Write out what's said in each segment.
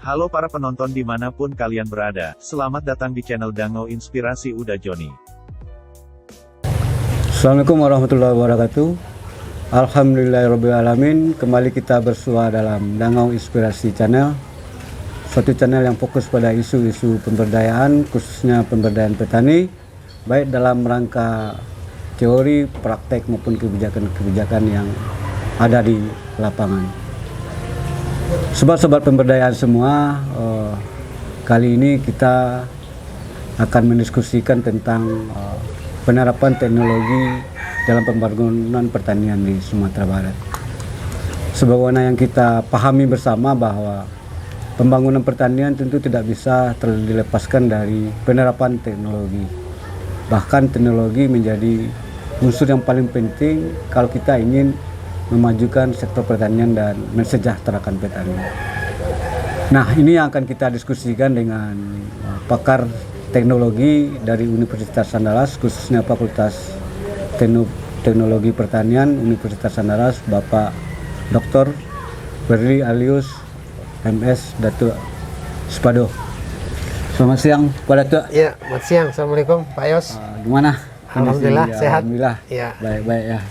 Halo para penonton dimanapun kalian berada, selamat datang di channel Dango Inspirasi Uda Joni. Assalamualaikum warahmatullahi wabarakatuh. Alhamdulillahirrabbilalamin. Kembali kita bersua dalam Dango Inspirasi Channel, suatu channel yang fokus pada isu-isu pemberdayaan, khususnya pemberdayaan petani, baik dalam rangka teori, praktek maupun kebijakan-kebijakan yang ada di lapangan. Sobat-sobat pemberdayaan semua, kali ini kita akan mendiskusikan tentang penerapan teknologi dalam pembangunan pertanian di Sumatera Barat. Sebagaimana yang kita pahami bersama bahwa pembangunan pertanian tentu tidak bisa dilepaskan dari penerapan teknologi. Bahkan teknologi menjadi unsur yang paling penting kalau kita ingin memajukan sektor pertanian dan mensejahterakan petani. Nah, ini yang akan kita diskusikan dengan pakar teknologi dari Universitas Andalas, khususnya Fakultas Teknologi Pertanian Universitas Andalas, Bapak Dr. Berli Alius MS Datuk Spado. Selamat siang Pak Datuk. Ya, selamat siang. Assalamualaikum Pak Yos. Gimana? Alhamdulillah sehat. Alhamdulillah. Ya. Baik-baik ya.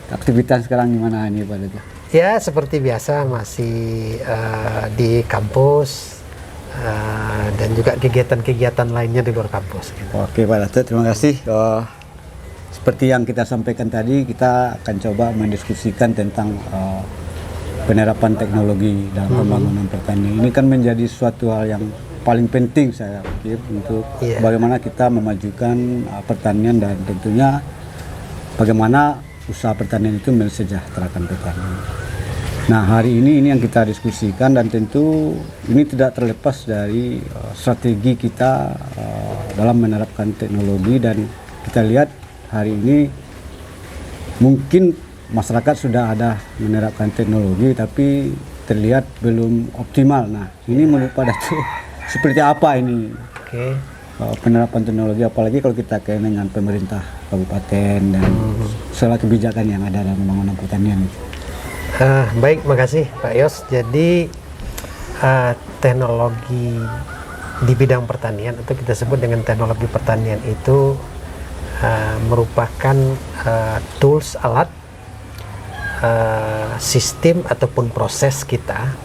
Aktivitas sekarang gimana ini Pak Datuk? Ya, seperti biasa masih di kampus dan juga kegiatan-kegiatan lainnya di luar kampus. Gitu. Oke Pak Datuk, terima kasih. Seperti yang kita sampaikan tadi, kita akan coba mendiskusikan tentang penerapan teknologi dalam pembangunan pertanian. Ini kan menjadi suatu hal yang paling penting saya pikir untuk bagaimana kita memajukan pertanian dan tentunya bagaimana usaha pertanian itu mensejahterakan petani. Nah, hari ini yang kita diskusikan dan tentu ini tidak terlepas dari strategi kita dalam menerapkan teknologi, dan kita lihat hari ini mungkin masyarakat sudah ada menerapkan teknologi tapi terlihat belum optimal. Nah, ini menurut Pak Datuk seperti apa ini? Penerapan teknologi, apalagi kalau kita kaitkan dengan pemerintah kabupaten dan segala kebijakan yang ada dalam pembangunan pertanian. Baik, makasih Pak Yos. Jadi teknologi di bidang pertanian atau kita sebut dengan teknologi pertanian itu merupakan tools, alat, sistem ataupun proses kita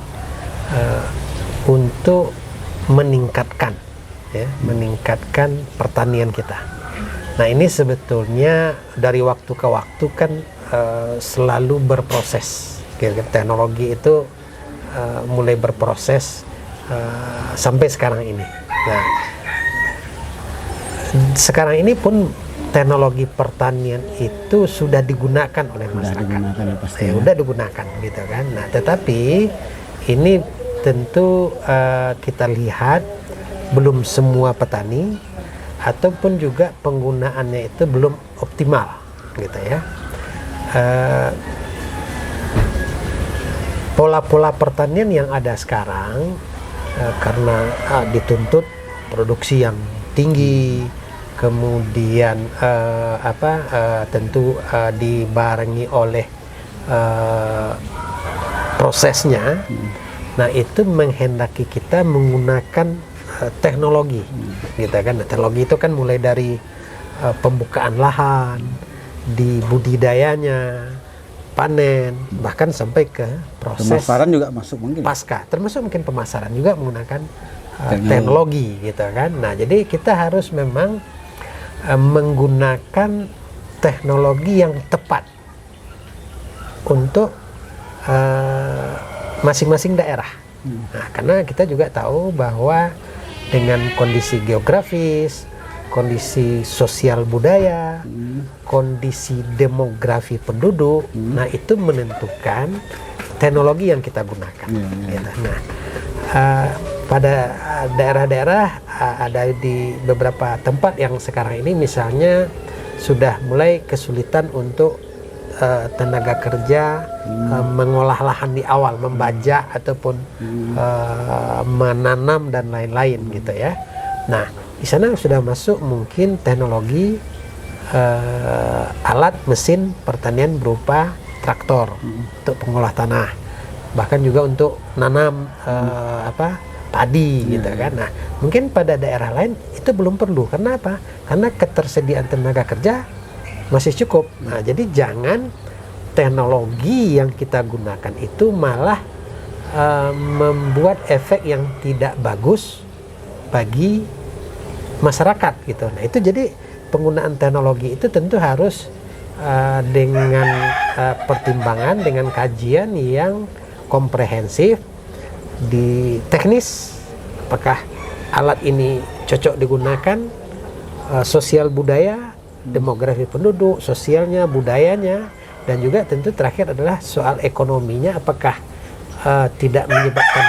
untuk meningkatkan pertanian kita. Nah, ini sebetulnya dari waktu ke waktu kan selalu berproses. Teknologi itu mulai berproses sampai sekarang ini. Nah, sekarang ini pun teknologi pertanian itu sudah digunakan oleh masyarakat. Sudah digunakan gitu kan. Nah, tetapi ini tentu kita lihat belum semua petani ataupun juga penggunaannya itu belum optimal gitu ya. Pola-pola pertanian yang ada sekarang karena dituntut produksi yang tinggi, kemudian tentu dibarengi oleh prosesnya. Nah, itu menghendaki kita menggunakan teknologi, gitu kan. Teknologi itu kan mulai dari pembukaan lahan, di budidayanya, panen, bahkan sampai ke proses pemasaran juga masuk mungkin. Pasca, termasuk mungkin pemasaran juga menggunakan teknologi, gitu kan. Nah, jadi kita harus memang menggunakan teknologi yang tepat untuk masing-masing daerah. Nah, karena kita juga tahu bahwa dengan kondisi geografis, kondisi sosial budaya, kondisi demografi penduduk, nah itu menentukan teknologi yang kita gunakan. Gitu. Nah, pada daerah-daerah ada di beberapa tempat yang sekarang ini misalnya sudah mulai kesulitan untuk tenaga kerja mengolah lahan di awal, membajak ataupun menanam dan lain-lain gitu ya. Nah, di sana sudah masuk mungkin teknologi alat mesin pertanian berupa traktor untuk pengolah tanah, bahkan juga untuk nanam padi gitu kan. Nah, mungkin pada daerah lain itu belum perlu. Karena apa? Karena ketersediaan tenaga kerja masih cukup. Nah, jadi jangan teknologi yang kita gunakan itu malah membuat efek yang tidak bagus bagi masyarakat gitu. Nah, itu jadi penggunaan teknologi itu tentu harus dengan pertimbangan, dengan kajian yang komprehensif di teknis, apakah alat ini cocok digunakan, sosial budaya, demografi penduduk, sosialnya, budayanya, dan juga tentu terakhir adalah soal ekonominya, apakah tidak menyebabkan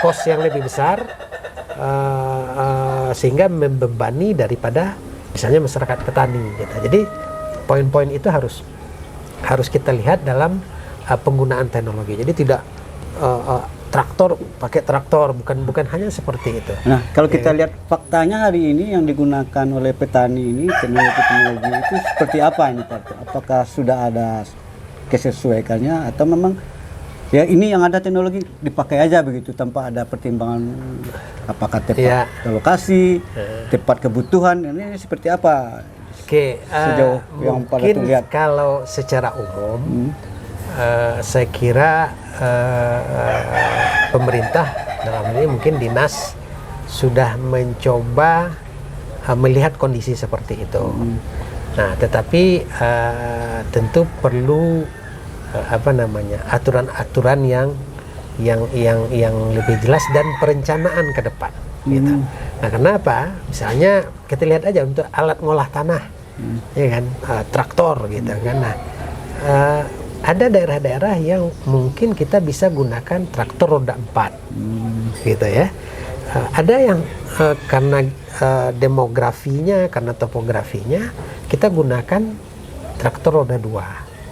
kos yang lebih besar sehingga membebani daripada misalnya masyarakat petani gitu. Jadi poin-poin itu harus kita lihat dalam penggunaan teknologi. Jadi tidak traktor pakai traktor, bukan hanya seperti itu. Nah, kalau kita lihat faktanya hari ini yang digunakan oleh petani ini teknologi itu seperti apa ini Pak? Apakah sudah ada kesesuaiannya atau memang ya ini yang ada teknologi dipakai aja begitu tanpa ada pertimbangan apakah tepat lokasi, tepat kebutuhan, ini seperti apa? Oke, sejauh yang pada mungkin terlihat. Kalau secara umum saya kira pemerintah dalam ini mungkin dinas sudah mencoba melihat kondisi seperti itu. Nah, tetapi tentu perlu aturan-aturan yang lebih jelas dan perencanaan ke depan. Gitu. Nah, kenapa? Misalnya kita lihat aja untuk alat ngolah tanah, ya kan, traktor gitu kan. Nah, ada daerah-daerah yang mungkin kita bisa gunakan traktor roda 4, gitu ya. Ada yang karena demografinya, karena topografinya, kita gunakan traktor roda 2.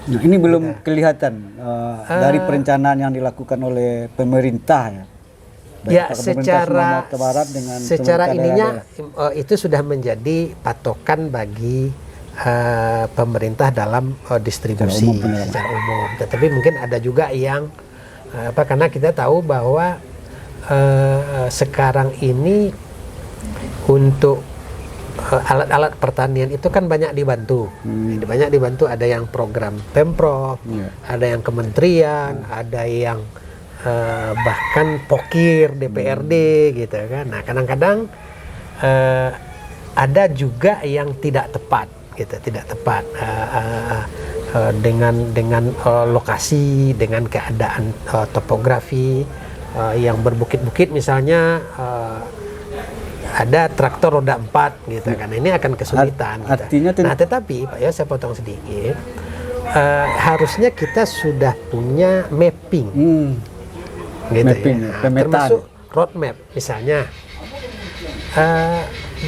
Nah, ini belum kelihatan dari perencanaan yang dilakukan oleh pemerintah ya. Ya, secara ininya itu sudah menjadi patokan bagi pemerintah dalam distribusi secara umum. Tetapi mungkin ada juga yang karena kita tahu bahwa sekarang ini untuk alat-alat pertanian itu kan banyak dibantu. Banyak dibantu, ada yang program Pemprov, ada yang kementerian, ada yang bahkan pokir DPRD gitu kan. Nah, kadang-kadang ada juga yang tidak tepat gitu, tidak tepat dengan lokasi, dengan keadaan topografi yang berbukit-bukit misalnya, ada traktor roda 4 gitu kan. Ini akan kesulitan gitu. Nah, tetapi Pak ya, saya potong sedikit, harusnya kita sudah punya mapping gitu ya. Termasuk roadmap misalnya,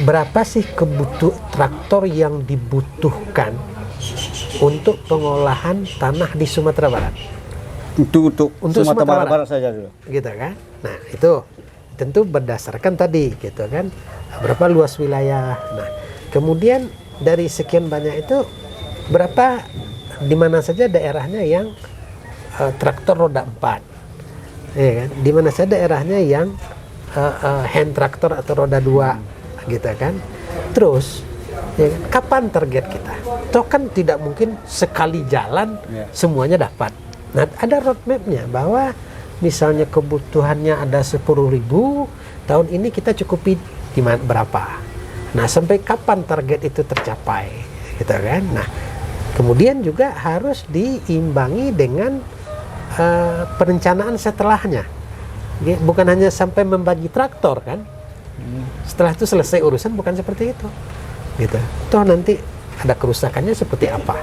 berapa sih traktor yang dibutuhkan untuk pengolahan tanah di Sumatera Barat? Untuk Sumatera Barat saja dulu. Gitu kan. Nah, itu tentu berdasarkan tadi gitu kan, berapa luas wilayah. Nah, kemudian dari sekian banyak itu berapa, di mana saja daerahnya yang traktor roda 4, ya kan? Di mana saja daerahnya yang hand traktor atau roda 2 gitu kan. Terus ya, kapan target kita? Toh kan tidak mungkin sekali jalan semuanya dapat. Nah, ada roadmapnya bahwa misalnya kebutuhannya ada 10.000, tahun ini kita cukupi berapa. Nah, sampai kapan target itu tercapai gitu kan. Nah, kemudian juga harus diimbangi dengan perencanaan setelahnya. Bukan hanya sampai membagi traktor kan. Setelah itu selesai urusan, bukan seperti itu. Gitu. Toh nanti ada kerusakannya seperti apa?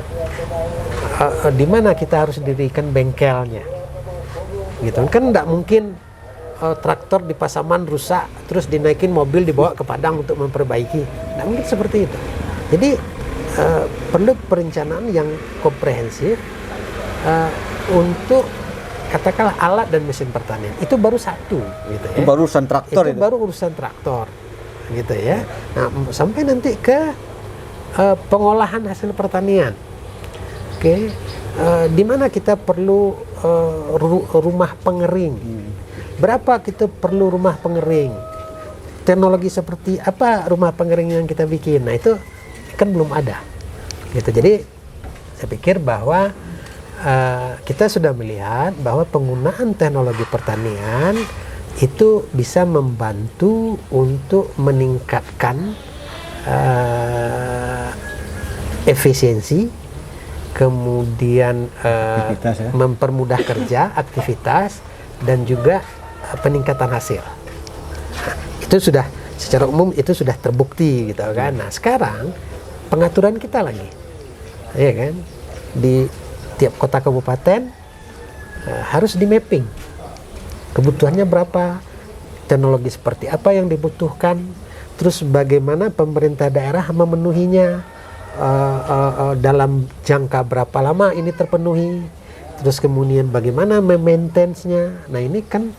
Di mana kita harus dirikan bengkelnya? Gitu kan, tidak mungkin traktor di Pasaman rusak terus dinaikin mobil dibawa ke Padang untuk memperbaiki. Tidak mungkin seperti itu. Jadi perlu perencanaan yang komprehensif untuk katakanlah alat dan mesin pertanian. Itu baru satu gitu ya. Itu baru urusan traktor itu. Baru urusan traktor gitu ya. Nah, sampai nanti ke pengolahan hasil pertanian. Oke. Di mana kita perlu rumah pengering. berapa kita perlu rumah pengering, teknologi seperti apa rumah pengering yang kita bikin. Nah itu kan belum ada gitu. Jadi saya pikir bahwa kita sudah melihat bahwa penggunaan teknologi pertanian itu bisa membantu untuk meningkatkan efisiensi, kemudian Aktivitas, ya. mempermudah kerja, aktivitas, dan juga peningkatan hasil. Nah, itu sudah secara umum itu sudah terbukti gitu kan. Nah sekarang pengaturan kita lagi, ya kan, di tiap kota kabupaten harus di mapping kebutuhannya berapa, teknologi seperti apa yang dibutuhkan, terus bagaimana pemerintah daerah memenuhinya, dalam jangka berapa lama ini terpenuhi, terus kemudian bagaimana memaintenance-nya. Nah ini kan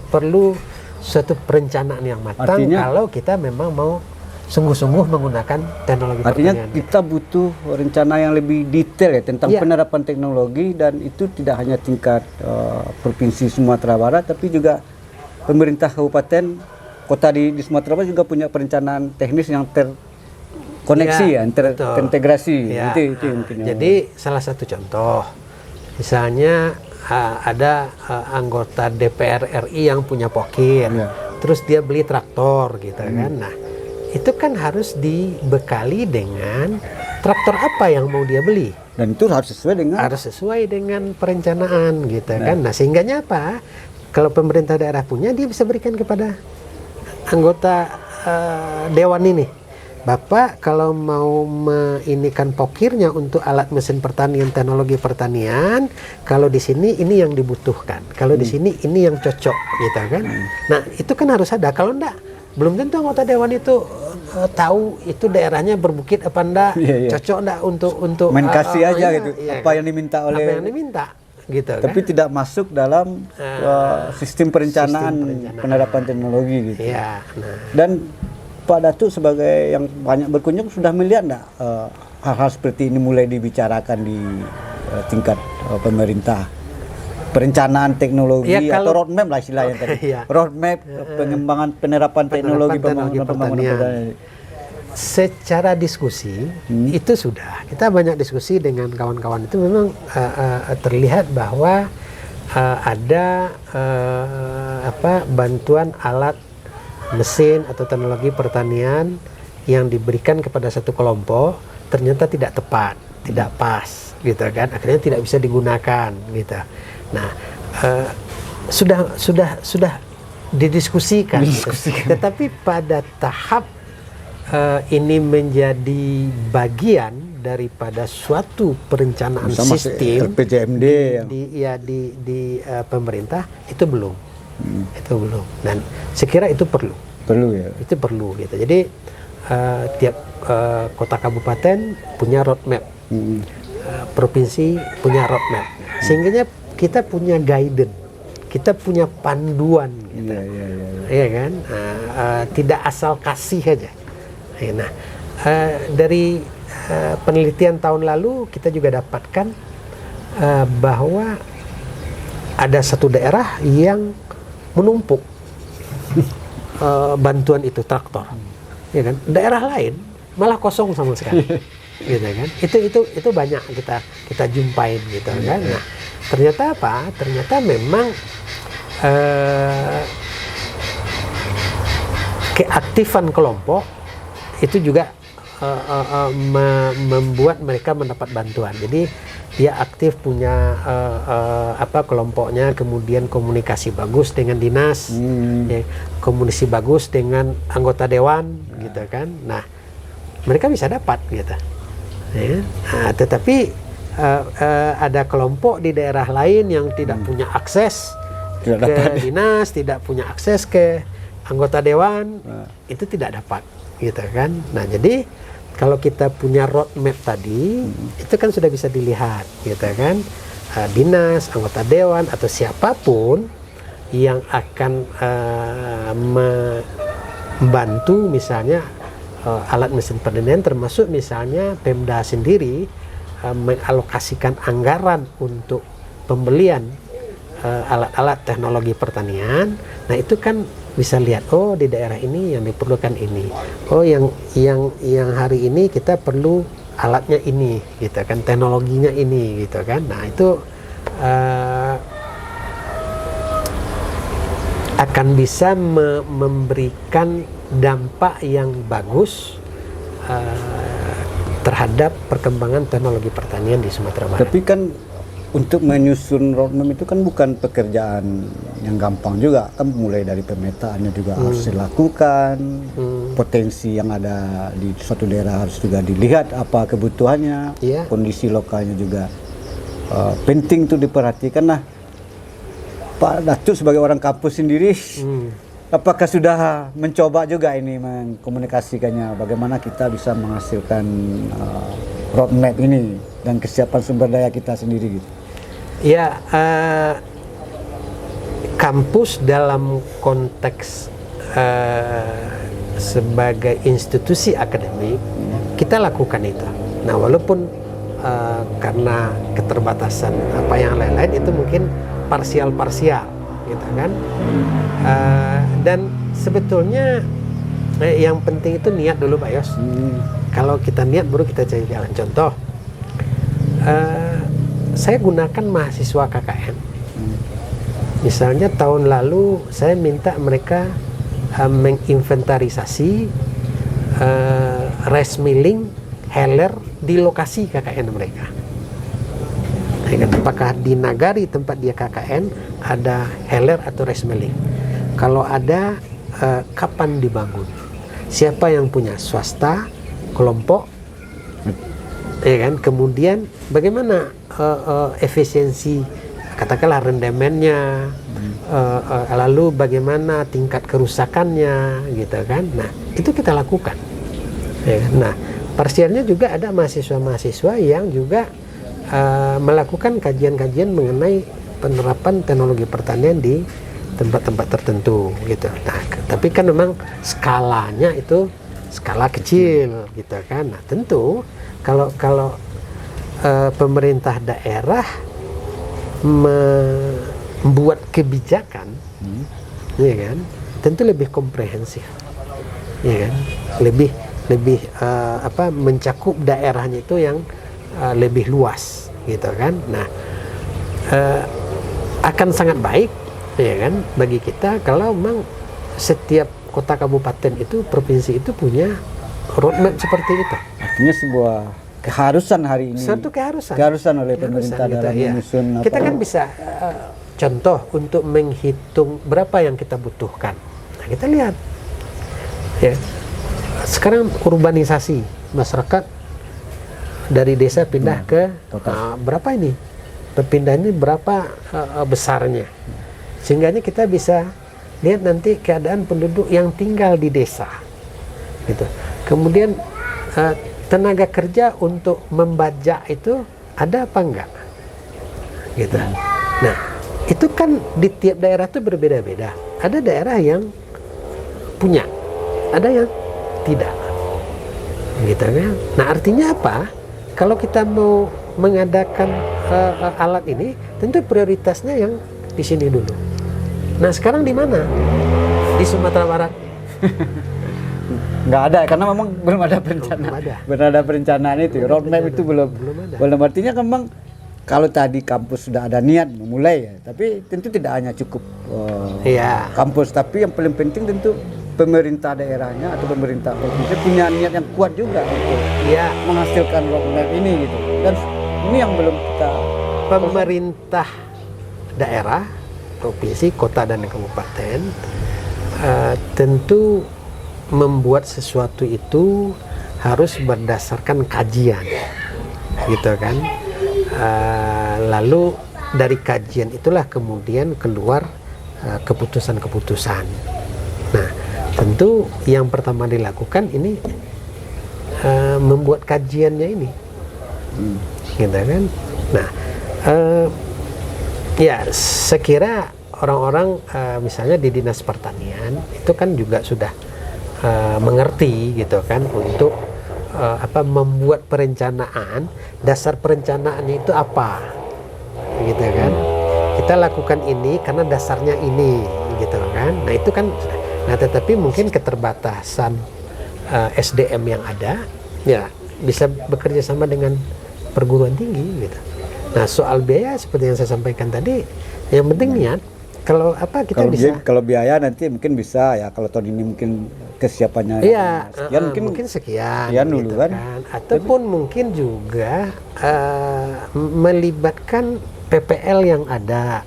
perlu suatu perencanaan yang matang. Artinya, kalau kita memang mau sungguh-sungguh menggunakan teknologi artinya pertanian. kita butuh rencana yang lebih detail ya tentang Iya. penerapan teknologi, dan itu tidak hanya tingkat provinsi Sumatera Barat, tapi juga pemerintah kabupaten kota di Sumatera Barat juga punya perencanaan teknis yang terkoneksi Ya, betul. terintegrasi. Ya. Itu intinya. Jadi salah satu contoh, misalnya ada anggota DPR RI yang punya pokir, Ya. terus dia beli traktor gitu kan. Nah itu kan harus dibekali dengan traktor apa yang mau dia beli, Dan itu harus sesuai dengan perencanaan gitu kan. Nah sehingganya apa? Kalau pemerintah daerah punya, dia bisa berikan kepada anggota dewan ini. Bapak kalau mau meinikan pokirnya untuk alat mesin pertanian, teknologi pertanian, kalau di sini ini yang dibutuhkan, kalau di sini ini yang cocok, gitu kan. Nah itu kan harus ada. Kalau enggak, belum tentu anggota dewan itu tahu itu daerahnya berbukit apa enggak, cocok enggak untuk main kasih aja gitu, iya, apa yang diminta oleh, apa yang diminta, gitu tapi kan. tidak masuk dalam sistem perencanaan penerapan teknologi gitu. Iya. Nah, Dan Pak Datuk sebagai yang banyak berkunjung sudah melihat enggak hal-hal seperti ini mulai dibicarakan di tingkat pemerintah? Perencanaan teknologi, Ya, kalau- atau roadmap lah istilahnya tadi. Iya. Roadmap pengembangan penerapan teknologi pembangunan pertanian. pertanian. Secara diskusi itu sudah kita banyak diskusi dengan kawan-kawan, itu memang terlihat bahwa ada bantuan alat mesin atau teknologi pertanian yang diberikan kepada satu kelompok ternyata tidak tepat, tidak pas, gitu kan, akhirnya tidak bisa digunakan, gitu. Nah, sudah didiskusikan. Tetapi pada tahap ini menjadi bagian daripada suatu perencanaan Sama sistem RPJMD di pemerintah itu belum. Itu belum. Dan saya kira itu perlu. ya. Itu perlu gitu. Jadi tiap kota kabupaten punya roadmap, provinsi punya roadmap, sehingga kita punya guidance, kita punya panduan, gitu. Iya kan? Tidak asal kasih aja. Nah, dari penelitian tahun lalu kita juga dapatkan bahwa ada satu daerah yang menumpuk bantuan itu traktor, ya kan? Daerah lain malah kosong sama sekali, gitu kan? Itu banyak kita jumpain, gitu kan? Nah, ternyata apa? Ternyata memang keaktifan kelompok itu juga membuat mereka mendapat bantuan. Jadi dia aktif punya kelompoknya, kemudian komunikasi bagus dengan dinas, ya, komunikasi bagus dengan anggota dewan, gitu kan. Nah, mereka bisa dapat, gitu. Ya. Nah, tetapi ada kelompok di daerah lain yang tidak punya akses ke dinas, tidak punya akses ke anggota dewan, itu tidak dapat, gitu kan. Nah, jadi kalau kita punya roadmap tadi, itu kan sudah bisa dilihat, gitu kan. Dinas, anggota dewan, atau siapapun yang akan membantu misalnya alat mesin pertanian, termasuk misalnya Pemda sendiri mengalokasikan anggaran untuk pembelian alat-alat teknologi pertanian. Nah itu kan bisa lihat, oh di daerah ini yang diperlukan ini, oh yang hari ini kita perlu alatnya ini, gitu kan, teknologinya ini, gitu kan. Nah itu akan bisa memberikan dampak yang bagus terhadap perkembangan teknologi pertanian di Sumatera Barat. Tapi kan untuk menyusun roadmap itu kan bukan pekerjaan yang gampang juga, kan mulai dari pemetaannya juga harus dilakukan, potensi yang ada di suatu daerah harus juga dilihat apa kebutuhannya, kondisi lokalnya juga penting tuh diperhatikan. Nah, Pak Datuk sebagai orang kampus sendiri, apakah sudah mencoba juga ini mengkomunikasikannya bagaimana kita bisa menghasilkan roadmap ini dan kesiapan sumber daya kita sendiri gitu? Ya, kampus dalam konteks sebagai institusi akademik kita lakukan itu. Nah, walaupun karena keterbatasan apa yang lain-lain itu mungkin parsial-parsial, gitu kan. Dan sebetulnya yang penting itu niat dulu, Pak Yos. Kalau kita niat baru kita cari jalan. Contoh, saya gunakan mahasiswa KKN. Misalnya tahun lalu saya minta mereka menginventarisasi rice milling, heller di lokasi KKN mereka. Apakah di nagari tempat dia KKN ada heller atau rice milling? Kalau ada, kapan dibangun? Siapa yang punya? Swasta, kelompok, ya kan? Kemudian bagaimana efisiensi, katakanlah rendemennya, lalu bagaimana tingkat kerusakannya, gitu kan? Nah, itu kita lakukan. Ya kan? Nah, parsialnya juga ada mahasiswa-mahasiswa yang juga melakukan kajian-kajian mengenai penerapan teknologi pertanian di tempat-tempat tertentu, gitu. Nah, tapi kan memang skalanya itu skala kecil, gitu kan. Nah, tentu kalau pemerintah daerah membuat kebijakan, ya kan, tentu lebih komprehensif, ya kan, lebih mencakup daerahnya itu yang lebih luas, gitu kan. Nah, akan sangat baik, ya kan, bagi kita kalau memang setiap kota kabupaten itu, provinsi itu punya roadmap seperti itu. Artinya sebuah keharusan hari ini. Satu keharusan. Keharusan oleh pemerintah gitu, dalam menyusun. Kita kan bisa contoh untuk menghitung berapa yang kita butuhkan. Nah, kita lihat, ya, sekarang urbanisasi masyarakat dari desa pindah ke berapa ini? Perpindahannya berapa besarnya? Sehingganya kita bisa lihat nanti keadaan penduduk yang tinggal di desa, gitu. Kemudian tenaga kerja untuk membajak itu ada apa enggak, gitu. Nah, itu kan di tiap daerah itu berbeda-beda. Ada daerah yang punya, ada yang tidak, gitu kan. Nah, artinya apa? Kalau kita mau mengadakan alat ini, tentu prioritasnya yang di sini dulu. Nah, sekarang di mana? Di Sumatera Barat. Nggak ada, karena memang belum ada perencanaan. Belum ada perencanaan itu, roadmap itu belum ada. Belum, artinya memang kalau tadi kampus sudah ada niat memulai, ya, tapi tentu tidak hanya cukup kampus, tapi yang paling penting tentu pemerintah daerahnya atau pemerintah provinsi punya niat yang kuat juga untuk menghasilkan roadmap ini, gitu. Dan ini yang belum kita. Pemerintah daerah, provinsi, kota dan kabupaten tentu membuat sesuatu itu harus berdasarkan kajian, gitu kan. Lalu dari kajian itulah kemudian keluar keputusan-keputusan. Nah, tentu yang pertama dilakukan ini membuat kajiannya ini, gitu kan. Nah, ya saya kira orang-orang misalnya di Dinas Pertanian itu kan juga sudah mengerti, gitu kan, untuk membuat perencanaan. Dasar perencanaannya itu apa, gitu kan. kita lakukan ini karena dasarnya ini, gitu kan. Nah itu kan, nah tetapi mungkin keterbatasan SDM yang ada, ya bisa bekerja sama dengan perguruan tinggi, gitu. Nah soal biaya seperti yang saya sampaikan tadi, yang penting niat. Kalau apa kita bisa? Kalau biaya nanti mungkin bisa ya. Kalau tahun ini mungkin kesiapannya Iya, sekian, mungkin sekian, dulu gitu kan. Ataupun mungkin juga melibatkan PPL yang ada,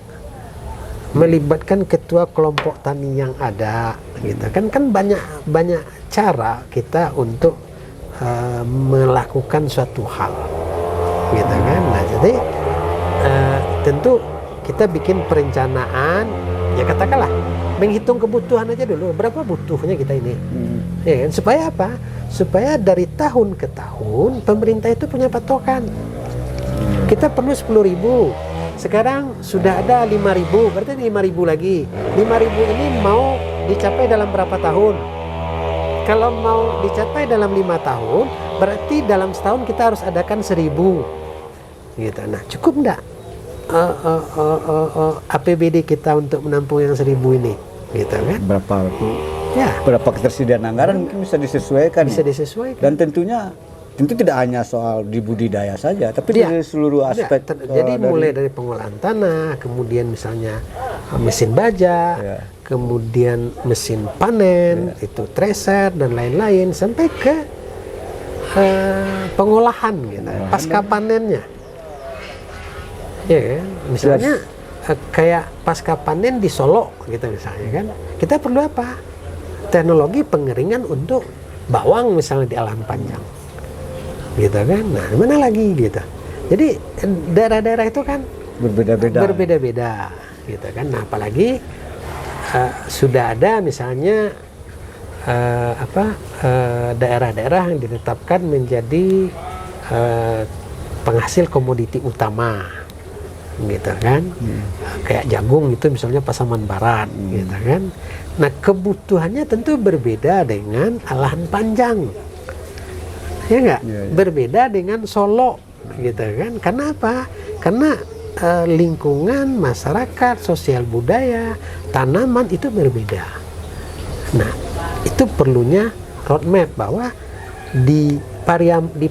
melibatkan ketua kelompok tani yang ada, gitu kan. Kan banyak cara kita untuk melakukan suatu hal, gitu kan. Nah jadi tentu kita bikin perencanaan, ya katakanlah menghitung kebutuhan aja dulu, berapa butuhnya kita ini, ya kan? Supaya apa? Supaya dari tahun ke tahun pemerintah itu punya patokan. Kita perlu 10.000, sekarang sudah ada 5.000, berarti 5.000 lagi. 5.000 ini mau dicapai dalam berapa tahun? Kalau mau dicapai dalam 5 tahun, berarti dalam setahun kita harus adakan 1.000, gitu. Nah cukup enggak APBD kita untuk menampung yang 1.000 ini, gitu kan? Berapa ketersediaan anggaran mungkin bisa disesuaikan. Bisa disesuaikan. Dan tentu tidak hanya soal di budidaya saja, tapi dari seluruh aspek. Jadi mulai dari pengolahan tanah, kemudian misalnya mesin baja, kemudian mesin panen, itu tracer dan lain-lain, sampai ke pengolahan, gitu, pasca panennya. Ya kan? Misalnya kayak pasca panen di Solo, gitu misalnya kan. Kita perlu apa? Teknologi pengeringan untuk bawang misalnya di lahan panjang, gitu kan. Nah mana lagi, gitu. Jadi daerah-daerah itu kan berbeda-beda, gitu kan. Nah apalagi sudah ada misalnya daerah-daerah yang ditetapkan menjadi penghasil komoditi utama, gitu kan. Kayak jagung itu misalnya Pasaman Barat, gitu kan. Nah kebutuhannya tentu berbeda dengan lahan panjang, ya enggak? Berbeda dengan Solo, gitu kan. Karena apa? Karena lingkungan masyarakat, sosial budaya, tanaman itu berbeda. Nah itu perlunya roadmap, bahwa di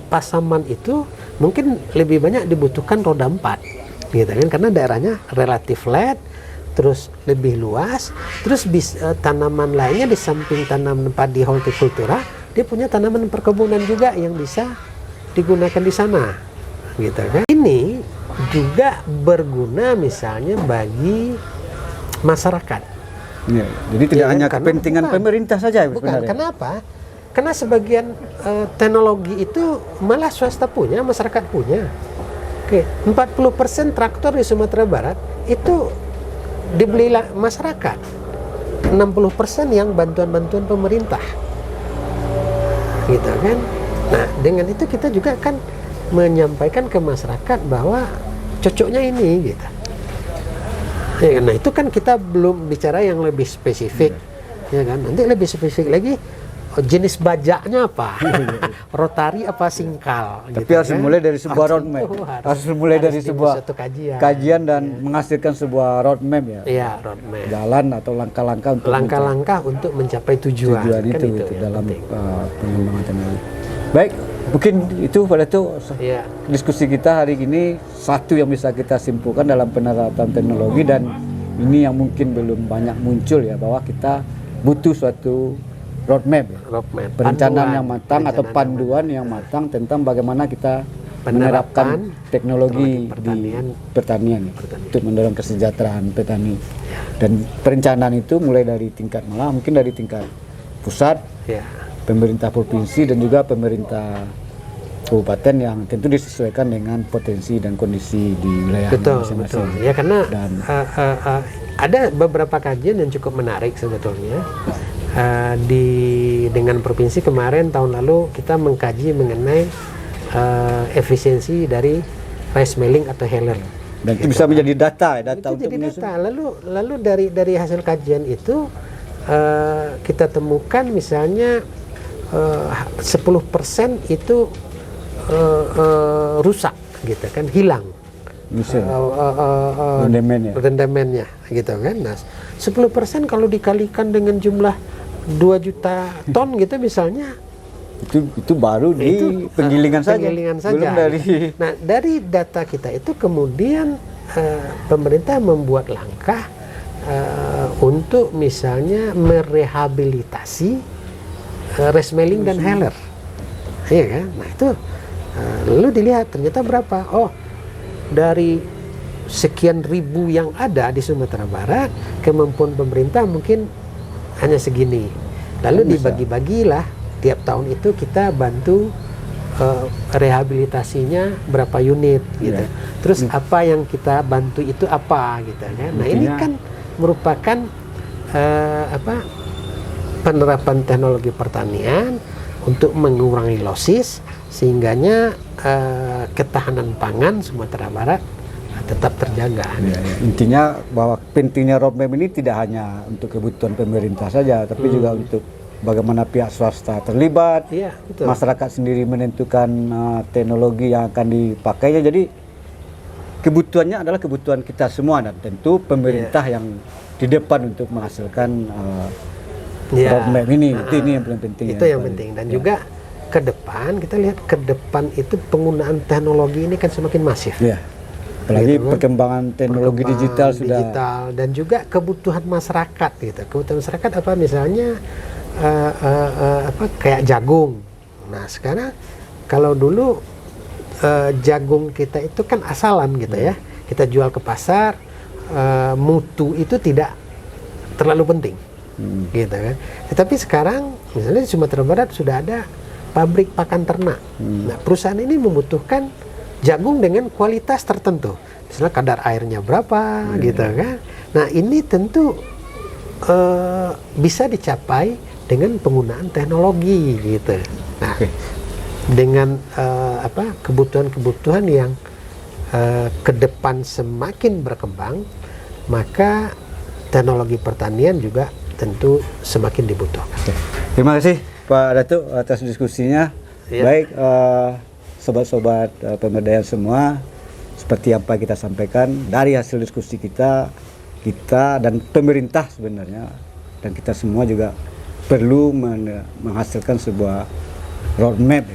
Pasaman itu mungkin lebih banyak dibutuhkan roda 4, gitu kan, karena daerahnya relatif flat, terus lebih luas, terus tanaman lainnya di samping tanaman padi hortikultura, dia punya tanaman perkebunan juga yang bisa digunakan di sana, gitu kan. Ini juga berguna misalnya bagi masyarakat. Ya, jadi tidak hanya kepentingan pemerintah saja sebenarnya. Kenapa? Karena sebagian teknologi itu malah swasta punya, masyarakat punya. Oke, 40% traktor di Sumatera Barat itu dibeli masyarakat, 60% yang bantuan-bantuan pemerintah, gitu kan. Nah dengan itu kita juga kan menyampaikan ke masyarakat bahwa cocoknya ini, gitu. Ya, nah itu kan kita belum bicara yang lebih spesifik, ya kan. Nanti lebih spesifik lagi, jenis bajaknya apa, rotari apa singkal. Tapi gitu harus kan? mulai dari sebuah roadmap, harus mulai dari sebuah kajian dan menghasilkan sebuah roadmap, ya. Iya, roadmap. Jalan atau langkah-langkah untuk mencapai tujuan kan itu dalam pengembangan teknologi. Baik, mungkin itu pada itu diskusi kita hari ini, satu yang bisa kita simpulkan dalam penerapan teknologi, dan ini yang mungkin belum banyak muncul, ya, bahwa kita butuh suatu roadmap, perencanaan yang matang atau panduan yang matang tentang bagaimana kita menerapkan teknologi di pertanian untuk mendorong kesejahteraan petani. Dan perencanaan itu mulai dari tingkat, malah mungkin dari tingkat pusat, pemerintah provinsi dan juga pemerintah kabupaten, yang tentu disesuaikan dengan potensi dan kondisi di wilayah masing-masing. Betul. Ya, karena ada beberapa kajian yang cukup menarik sebetulnya. Dengan provinsi kemarin tahun lalu kita mengkaji mengenai efisiensi dari rice milling atau heller, dan itu bisa menjadi data itu untuk jadi data. Lalu dari hasil kajian itu kita temukan misalnya 10% itu rusak, gitu kan, hilang rendemennya gitu kan. Nah, 10% kalau dikalikan dengan jumlah 2 juta ton gitu misalnya, itu baru di penggilingan saja. Belum dari Nah, dari data kita itu kemudian pemerintah membuat langkah untuk misalnya merehabilitasi resmeling dan heller. Iya kan? Nah, itu lalu dilihat ternyata berapa? Oh, dari sekian ribu yang ada di Sumatera Barat, kemampuan pemerintah mungkin hanya segini. Lalu dibagi-bagilah, tiap tahun itu kita bantu rehabilitasinya berapa unit gitu. Terus apa yang kita bantu itu apa gitu kan. Nah, ini kan merupakan penerapan teknologi pertanian untuk mengurangi losis, sehingganya ketahanan pangan Sumatera Barat tetap terjaga. Intinya bahwa pentingnya roadmap ini tidak hanya untuk kebutuhan pemerintah saja, tapi juga untuk bagaimana pihak swasta terlibat, betul. Masyarakat sendiri menentukan teknologi yang akan dipakainya. Jadi kebutuhannya adalah kebutuhan kita semua, dan tentu pemerintah yang di depan untuk menghasilkan roadmap ini. Ini yang paling penting. Itu yang penting. Dan juga ke depan, kita lihat ke depan itu penggunaan teknologi ini kan semakin masif. Apalagi perkembangan teknologi digital sudah. Dan juga kebutuhan masyarakat gitu. Kebutuhan masyarakat apa misalnya kayak jagung. Nah, sekarang kalau dulu jagung kita itu kan asalan gitu ya. Kita jual ke pasar, mutu itu tidak terlalu penting. Gitu kan. Tetapi sekarang misalnya di Sumatera Barat sudah ada pabrik pakan ternak. Nah, perusahaan ini membutuhkan jagung dengan kualitas tertentu, misalnya kadar airnya berapa, gitu kan. Nah, ini tentu bisa dicapai dengan penggunaan teknologi, gitu. Nah, dengan kebutuhan-kebutuhan yang ke depan semakin berkembang, maka teknologi pertanian juga tentu semakin dibutuhkan. Terima kasih Pak Datuk atas diskusinya. Baik. Sobat-sobat pemberdayaan semua, seperti apa kita sampaikan dari hasil diskusi kita dan pemerintah sebenarnya, dan kita semua juga perlu menghasilkan sebuah roadmap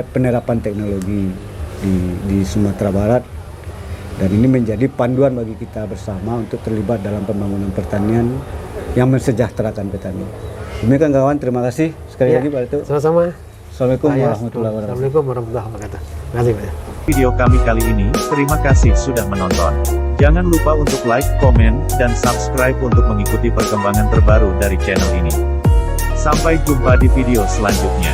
penerapan teknologi di Sumatera Barat, dan ini menjadi panduan bagi kita bersama untuk terlibat dalam pembangunan pertanian yang mensejahterakan petani. Demikian kawan, terima kasih sekali lagi Pak Datuk. Sama-sama. Assalamualaikum warahmatullahi wabarakatuh. Assalamualaikum warahmatullahi wabarakatuh. Terima kasih banyak. Video kami kali ini, terima kasih sudah menonton. Jangan lupa untuk like, komen, dan subscribe untuk mengikuti perkembangan terbaru dari channel ini. Sampai jumpa di video selanjutnya.